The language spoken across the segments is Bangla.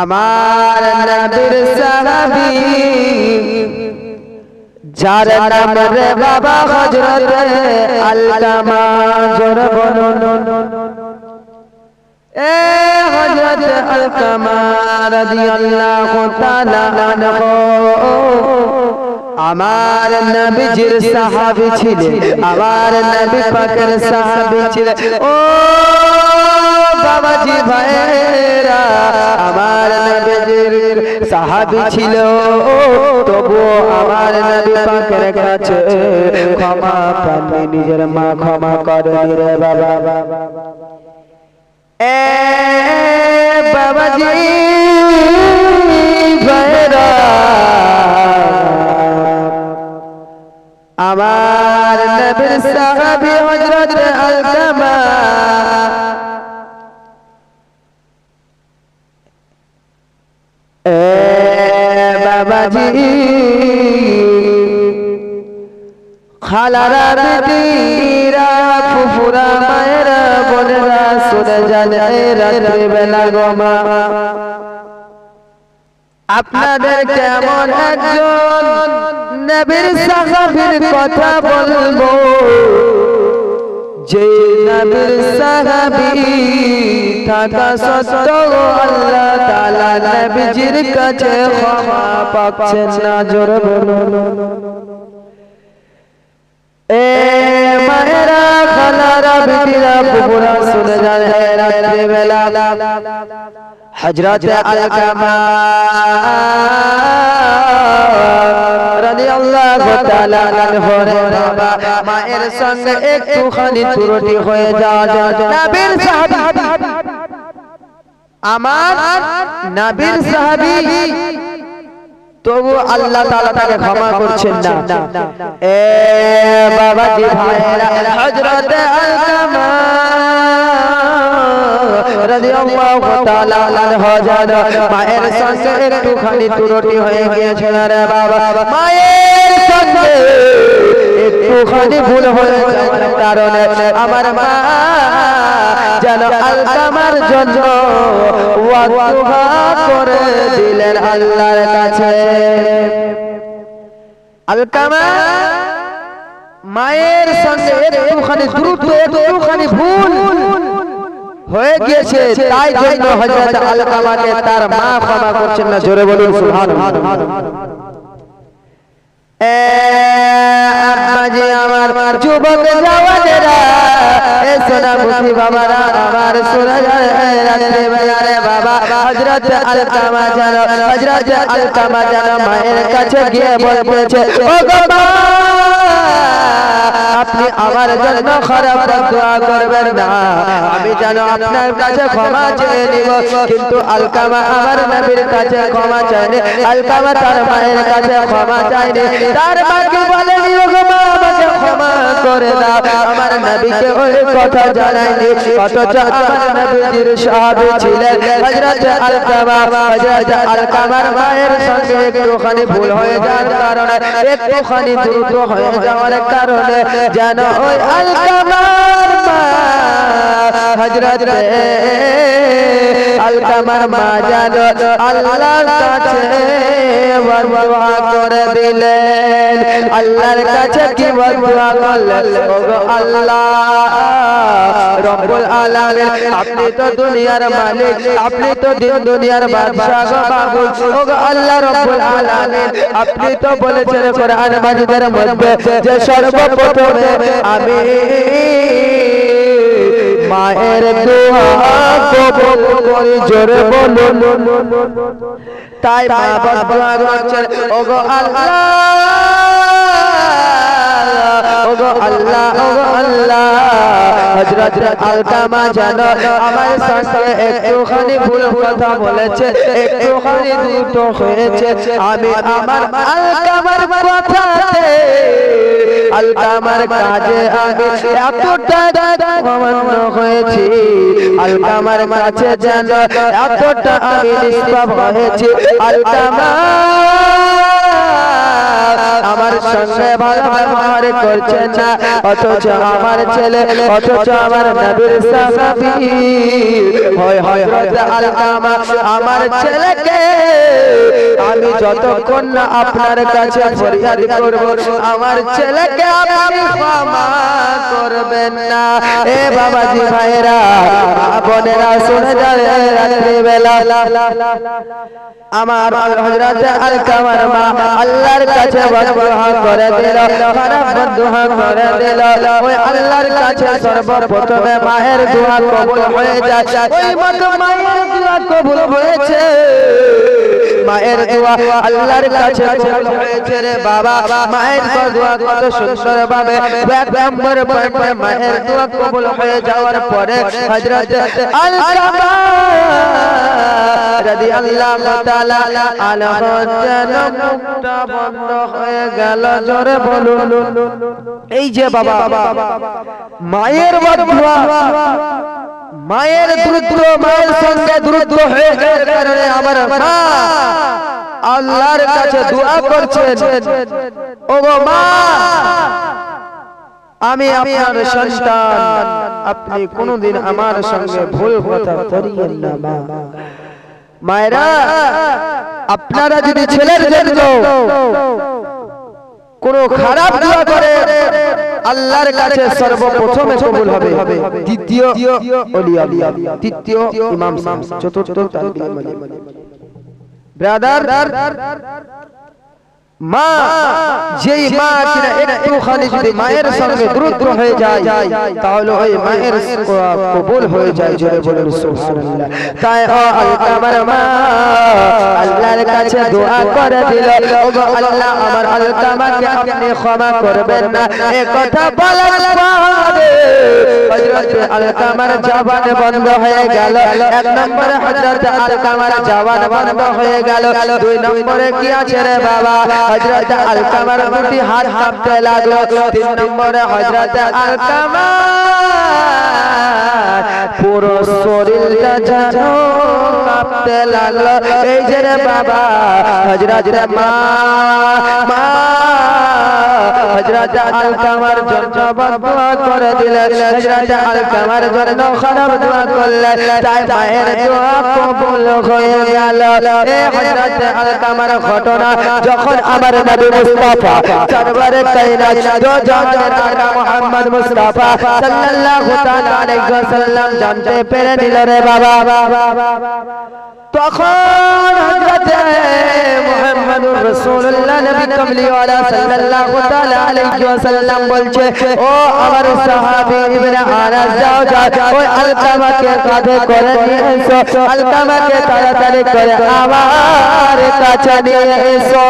আমার নবীর সাহাবী যার নাম রে বাবা হযরত আলকামা জোর বলুন এ হযরত আলকামা রাদিয়াল্লাহু তাআলা আনহু আমার নবীজির সাহাবী ছিলেন আমার নবী পাকের সাহাবী ছিলেন ও বাবাজি ভাইরা আমার নবীজির সাহাবী ছিল তবু আমার নবী পাকের কাছে ক্ষমা পাননি নিজের মা ক্ষমা করেনি রে বাবা এ বাবাজি ভাইরা আমার নবীর সাহাবী হযরত আলকামা এ বাবাজি খালারা বেটিরা ফুফুরা মায়েরা বোনেরা শুনে যান এই রাত্রি বেলা গো মা আপনাদের কেমন একজন নবীর সাহাবীর কথা বলবো যে নবীর সাহাবী থাকা সত্ত্বেও আল্লাহ তাআলা নবীজির কাছে ক্ষমা পাচ্ছেন না জোরে বলুন এ মায়েরা খালারা বেটিরা ফুফুরা শুনে যান এই রাত্রি বেলা হযরত আলকামা রাদিয়াল্লাহু তাআলা আনহু বাবা মায়ের সঙ্গে একটুখানি ত্রুটি হয়ে যাওয়া নবীর সাহাবী আমার নবীর সাহাবী তবু আল্লাহ তাআলা তাকে ক্ষমা করছেন না এ বাবাজি ভাইরা হযরত আলকামা রাদিয়াল্লাহু তাআলা আনহু জান মায়ের সঙ্গে একটুখানি ত্রুটি হয়ে গিয়েছিল রে বাবা মায়ের সঙ্গে একটুখানি ভুল হয়ে যাওয়ার কারণে আমার মা যেন আলকামার জন্য ওয়াদা করে দিলেন আল্লাহর কাছে আলকামা মায়ের সঙ্গে একটুখানি দ্রুত একটুখানি ভুল হয়ে গিয়েছে তাই জন্য হযরত আলকামাকে তার মা ক্ষমা করছেন না জোরে বলুন সুবহানাল্লাহ এ আব্বাজি আমার যুবক জওয়ানেরা এ সোনামুখী বাবারা আমার সোনা রাতে বেলারে বাবা হযরত আলকামা জানো মায়ের কাছে গিয়ে বলছে ও গো মা আপনি আমার জন্য খারাপ দোয়া করবেন না আমি যেন আপনার কাছে ক্ষমা চেয়ে নিব কিন্তু আলকামা আমার নবীর কাছে ক্ষমা চায়নি আলকামা তার মায়ের কাছে ক্ষমা চায়নি তার মাকে বলেনি ও গো মা আমাকে ক্ষমা করে দাও আমার নবীকে ওই কথা জানায়নি অথচ আমার নবীর সাহাবী ছিলেন হযরত আলকামার মায়ের সঙ্গে একটুখানি ভুল হয়ে যাওয়ার কারণে একটুখানি দ্রুত হয়ে যাওয়ার কারণে যেন ওই আলকামার মা হযরত আলকামার মা যেন আল্লাহর কাছে দোয়া করে দিলেন আল্লাহর কাছে কি দোয়া করলেন ওগো আল্লাহ রব্বুল আলামিন আপনি তো দুনিয়ার মালিক আপনি তো দুনিয়ার বাদশা গো মাবুদ ওগো আল্লাহ রব্বুল আলামিন আপনি তো বলেছেন কোরআন মাজিদের মধ্যে যে সর্বপ্রথমে আমি মায়ের দোয়া কবুল করি জোরে বলুন তাই মা দোয়া করছেন ওগো আল্লাহ ওগো আল্লাহ ওগো আল্লাহ হযরত আলকামা জানো আমার সঙ্গে একটুখানি ভুল কথা বলেছে একটুখানি দ্রুত হয়েছে আমি আমার আলকামার কথাতে আলকামার কাজে আমি এতটা অমান্য হয়েছি আলকামার কাছে যেন এতটা আমি নিষ্পাপ হয়েছি আলকামা আমার সঙ্গে ভালো ব্যবহার করছে না, অথচ আমার ছেলে, অথচ আমার নবীর সাহাবী হয় হযরত আলকামা আমার ছেলেকে আমি যতক্ষণ না আপনার কাছে ফরিয়াদ করব আমার ছেলেকে আপনি ক্ষমা করবেন না। এ বাবাজি ভাইরা বোনেরা শুনে যান, রাত্রি বেলা আমার হযরত আলকামার মা আল্লাহর কাছে বদদুআ করে দিল, খারাপ বদদুআ করে দিল। ওই আল্লাহর কাছে সর্বপ্রথমে মায়ের দোয়া কবুল হয়ে যায়। ওই মত মায়ের দোয়া কবুল হয়েছে, মায়ের দোয়া আল্লাহর কাছে কবুল হয়েছে রে বাবা। মায়ের দোয়া কত সুন্দর ভাবে এক নম্বর পয়েন্টে মায়ের দোয়া কবুল হয়ে যাওয়ার পরে হযরত আলকামা রাদিয়াল্লাহু তাআলা আনহু যেন মুখটা বন্ধ হয়ে গেল। জোরে বলুন। এই যে বাবা মায়ের বদদুয়া, মায়ের দ্রুত, মায়ের সঙ্গে দ্রুত হয়ে যাওয়ার কারণে আমার মা আল্লাহর কাছে দোয়া করছেন, ওগো মা আমি আপনার সন্তান, আপনি কোনদিন আমার সঙ্গে ভুল কথা করিয়েন না মা। মায়েরা আপনারা যদি ছেলের জন্য কোন খারাপ দোয়া করে আল্লাহর কাছে সর্বপ্রথমে কবুল হবে, দ্বিতীয় ওলি আল্লাহ, তৃতীয় ইমাম সাহেব, চতুর্থ তানবীর মালিক। ব্রাদার মা যেই মা কিনা একটু খালি যদি মায়ের সঙ্গে দ্রুত হয়ে যায় তাহলে ওই মায়ের কবুল হয়ে যায়। জোরে বলুন সুবহানাল্লাহ। তাই ও আলকামার মা আল্লাহর কাছে দোয়া করে দিল, ওগো আল্লাহ আমার আলকামাকে আপনি ক্ষমা করবেন না। এই কথা বলার পরে হযরত আলকামার জবান বন্ধ হয়ে গেল। এক নম্বরে হযরত আলকামার জবান বন্ধ হয়ে গেল। দুই নম্বরে কি আছে রে বাবা, হযরত আলকামার দুটি হাত কাঁপতে লাগলো। তিন নম্বরে হযরত আলকামা পুরো শরীরটা যেন কাঁপতে লাগলো। এই যে রে বাবা হযরত মা হযরত আলকামার জন্য বদদুআ করে দিলেন, হযরত আলকামার জন্য খারাপ দোয়া করলেন, তাই মায়ের দোয়া কবুল হয়ে গেল। এই হযরত আলকামার ঘটনা যখন আমার নবী মুস্তাফা সরওয়ারে কায়নাত দো জাহানের আকা মুহাম্মদ মুস্তাফা সাল্লাল্লাহু তাআলা আলাইহি ওয়াসাল্লাম জানতে পেরে নিল রে বাবা, তখন হযরত মুহাম্মদুর রাসূলুল্লাহ নবী কামলিওয়ালা সাল্লাল্লাহু তাআলা আলাইহি ওয়াসাল্লাম বলছে, ও আমার সাহাবী ইবনে আনাস যাও ওই আলকামাকে কাঁধে করে নিয়ে এসো, আলকামাকে তাড়াতাড়ি করে আমার কাছে নিয়ে এসো।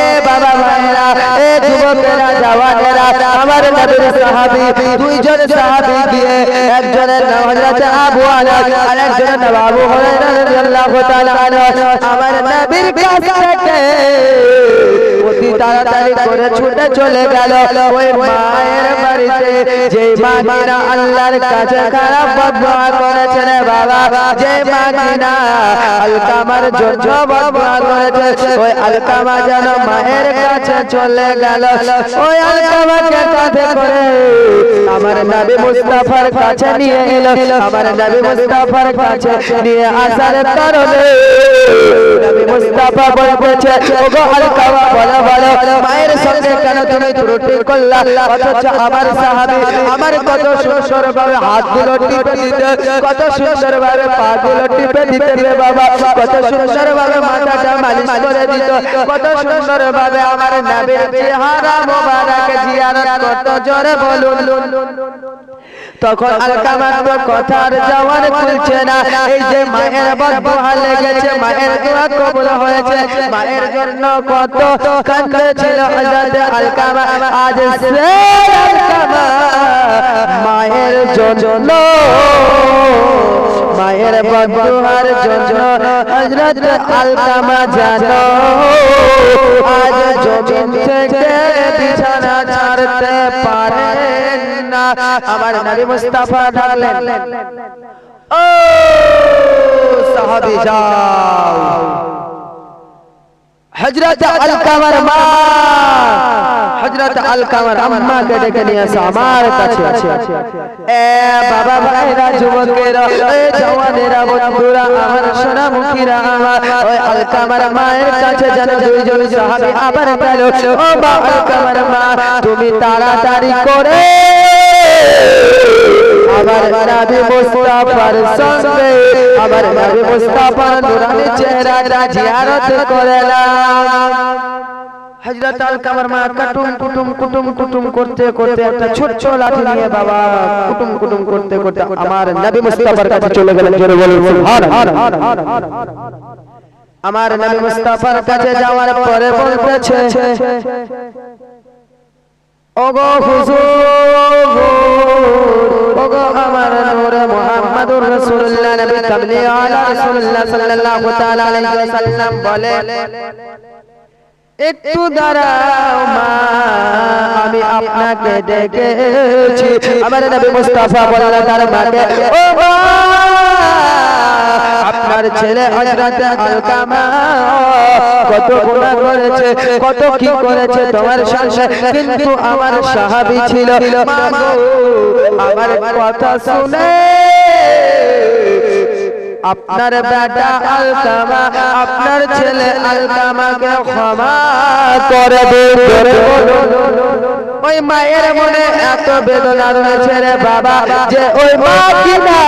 এ বাবা ভাইরা, এ যুবকেরা, জওয়ানেরা, আমার নবীর সাহাবী দুইজন সাহাবী দিয়ে একজনের নাম হযরত আবু আনাস আর একজনের নাম আবু হুরায়রা রাদিয়াল্লাহু তাআলা আনহু আমার নবীর কাছ থেকে অতি তাড়াতাড়ি করে ছুটে চলে গেল ওই মায়ের বাড়িতে, যে মা কিনা আল্লাহর কাছে খারাপ বদদুআ করেছে রে বাবা, যে মা কিনা আলকামার জন্য বদদুআ করেছে, ওই আলকামা যেন মায়ের কাছে চলে গেল। ওই আলকামাকে কাঁধে করে আমার নবী মুস্তাফার কাছে নিয়ে এলো। আমার নবী মুস্তাফার কাছে নিয়ে আসার কারণে নবী মুস্তাফা বলছে, ওগো আলকামা বলো বলো মায়ের সঙ্গে কেন তুমি ত্রুটি করলা, অথচ আমার সাহাবী আমার কত সুন্দর ভাবে হাতগুলো টিপে দিতে, কত সুন্দর ভাবে পাগুলো টিপে দিতে রে বাবা, কত সুন্দর ভাবে মাথাটা মালিশ করে দিত, কত সুন্দর ভাবে আমার নবীর চেহারা মোবারক জিয়ারত করত। জোরে বলুন। তখন আলকামার কথার জবান খুলছে না। এই যে মায়ের বদদুআ লেগেছে, মায়ের দোয়া কবুল হয়েছে, মায়ের জন্য কত কাঁদছিল হযরত আলকামা। আজ সে আলকামা মায়ের জন্য, মায়ের বদদুআর জন্য হযরত আলকামা জানো আজ জমিন থেকে বিছানা ছাড়তে পারেন না। আমার নবী মুস্তাফা ডাকলেন, ও সাহাবী যাও। হযরত আলকামার মা হযরত আলকামার আম্মাকে ডেকে নিয়ে এসে আমার কাছে এ বাবা ভাইরা যুবকেরা এ জওয়ানেরা বন্ধুরা আমার সোনামুখীরা আমার ওই আলকামার মায়ের কাছে যেন দুইজন সাহাবী আবার গেল ও মা আলকামার মা তুমি তাড়াতাড়ি করে আমার নবী মুস্তাফার সঙ্গে আমার নবী মুস্তাফার নূরানি চেহারাটা জিয়ারত করে নাও। হযরত আলকামার মা কুটুম করতে করতে একটা ছোট লাঠি নিয়ে বাবা কুটুম করতে করতে আমার নবী মুস্তাফার কাছে চলে গেলেন। জোরে বলুন সুবহানাল্লাহ। আমার নবী মুস্তাফার কাছে যাওয়ার পরে বলতেছে ওগো হুজুর ওগো আমার নূরে মুহাম্মদুর রাসূলুল্লাহ নবী কামলি আলা রাসূলুল্লাহ সাল্লাল্লাহু তাআলা আলাইহি ওয়াসাল্লাম বলে একটু দাঁড়াও মা আমি আপনাকে ডেকেছি। আমার নবী মুস্তাফা বললেন তার মাকে ও মা আপনার ছেলে হযরত আলকামা কত গুনাহ করেছে কত কি করেছে তোমার সামনে, কিন্তু আমার সাহাবী ছিল মা গো আমার কথা শুনে আপনার বেটা আলকামা আপনার ছেলে আলকামাকে ক্ষমা করে দিন। ওই মায়ের মনে এত বেদনা রয়েছে রে বাবা যে ওই মা কিনা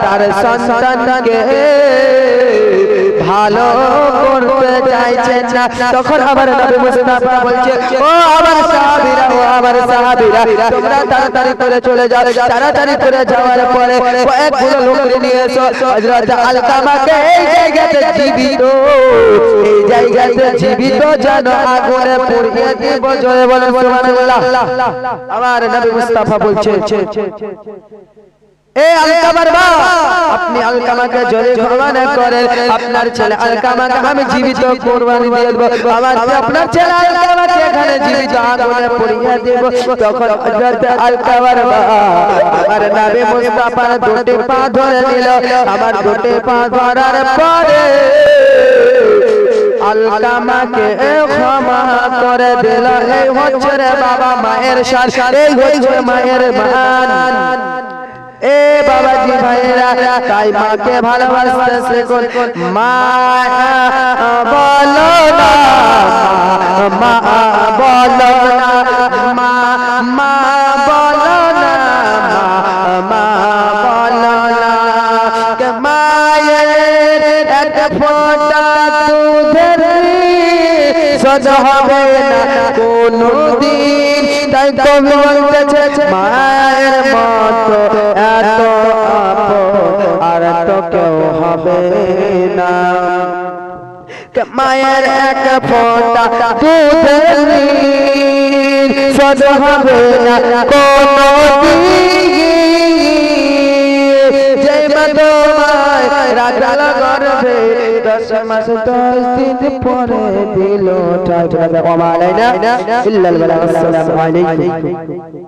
তার সন্তানকে ভালো করতে চাইছে না। তখন আমার নবী মুস্তাফা বলছে ও আমার সাহাবীরা ও আমার সাহাবীরা তোমরা তাড়াতাড়ি করে চলে যাও। তাড়াতাড়ি করে যাওয়ার পরে কয়েকগুলো লোক নিয়ে এসো হযরত আলকামাকে এই জায়গাতে জীবিত যেন আগুনে পুড়িয়ে দিব। জয় বলেন সুবহানাল্লাহ। আমার নবী মুস্তাফা বলছে এ আলকামার মা আপনি আলকামাকে জোরে ঘোষণা করেন আপনার ছেলে আলকামাকে আমি জীবিত কুরবানি দিয়ে দেব। আপনার ছেলে আলকামাকে এখানে জীবিত আগুনে পুড়িয়ে দেব। তখন হযরত আলকামার মা আমার নবী মুস্তাফার দুটি পা ধরে নিল। আমার দুটি পা ধরার পরে আলকামাকে ক্ষমা করে দিল। এই হচ্ছে রে বাবা মায়ের শান, এই হচ্ছে মায়ের মান। এ বাবাজি ভাইরা তাই মাকে ভালোবাসতে শিখুন। মা বলো না মা বলো না মা মা বলো না মা বলো না কে মায়ের এক ফোঁটা দুধের শোধ হবে না কোনদিন। তাই কবি বলতেছে মায়ের মতো এত আপন আর তো কেউ হবে না। মায়ের এক ফোঁটা দুধের শোধ হবে না কোনদিন। যে মা তোমায় রাখল গর্ভে 10 মাস 10 দিন পরে দিল ঠাই। ওয়া মা আলাইনা ইল্লাল বালাগ। আসসালামু আলাইকুম।